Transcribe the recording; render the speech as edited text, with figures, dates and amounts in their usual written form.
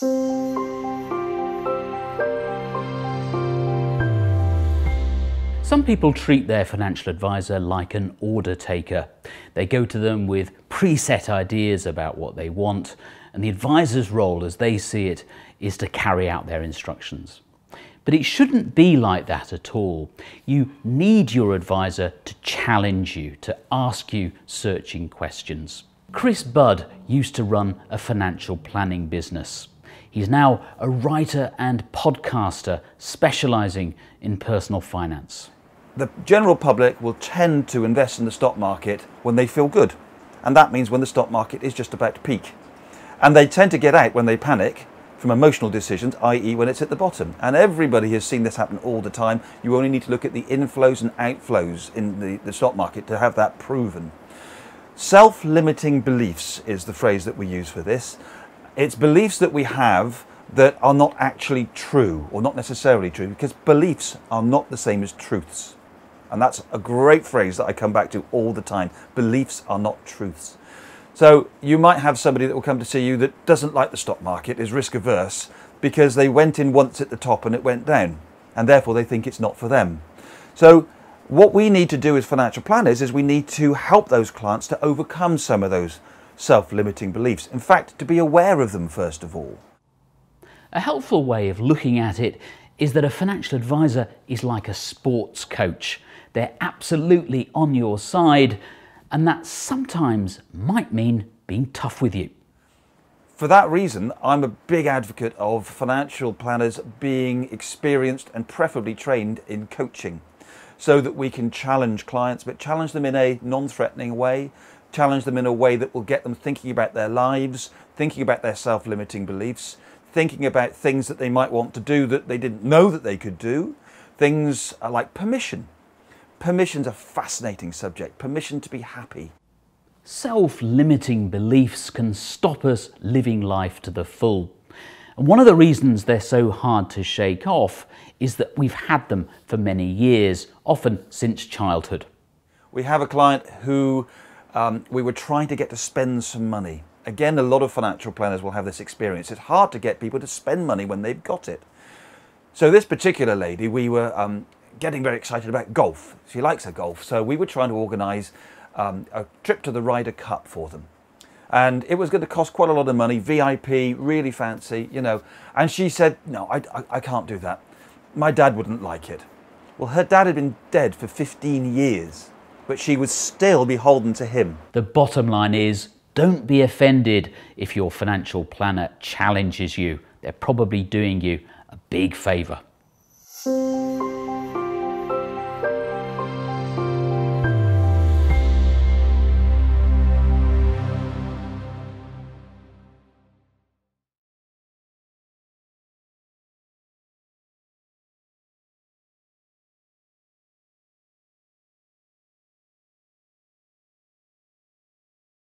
Some people treat their financial advisor like an order taker. They go to them with preset ideas about what they want, and the advisor's role, as they see it, is to carry out their instructions. But it shouldn't be like that at all. You need your advisor to challenge you, to ask you searching questions. Chris Budd used to run a financial planning business. He's now a writer and podcaster specialising in personal finance. The general public will tend to invest in the stock market when they feel good. And that means when the stock market is just about to peak. And they tend to get out when they panic from emotional decisions, i.e. when it's at the bottom. And everybody has seen this happen all the time. You only need to look at the inflows and outflows in the stock market to have that proven. Self-limiting beliefs is the phrase that we use for this. It's beliefs that we have that are not actually true, or not necessarily true, because beliefs are not the same as truths. And that's a great phrase that I come back to all the time. Beliefs are not truths. So you might have somebody that will come to see you that doesn't like the stock market, is risk averse, because they went in once at the top and it went down, and therefore they think it's not for them. So what we need to do as financial planners is we need to help those clients to overcome some of those self-limiting beliefs. In fact, to be aware of them first of all. A helpful way of looking at it is that a financial advisor is like a sports coach. They're absolutely on your side, and that sometimes might mean being tough with you. For that reason, I'm a big advocate of financial planners being experienced and preferably trained in coaching, so that we can challenge clients, but challenge them in a non-threatening way, challenge them in a way that will get them thinking about their lives, thinking about their self-limiting beliefs, thinking about things that they might want to do that they didn't know that they could do. Things like permission. Permission's a fascinating subject. Permission to be happy. Self-limiting beliefs can stop us living life to the full. And one of the reasons they're so hard to shake off is that we've had them for many years, often since childhood. We have a client who we were trying to get to spend some money. Again, a lot of financial planners will have this experience. It's hard to get people to spend money when they've got it. So this particular lady, we were getting very excited about golf. She likes her golf. So we were trying to organise a trip to the Ryder Cup for them. And it was going to cost quite a lot of money, VIP, really fancy, you know. And she said, no, I can't do that. My dad wouldn't like it. Well, her dad had been dead for 15 years, but she was still beholden to him. The bottom line is, don't be offended if your financial planner challenges you. They're probably doing you a big favour.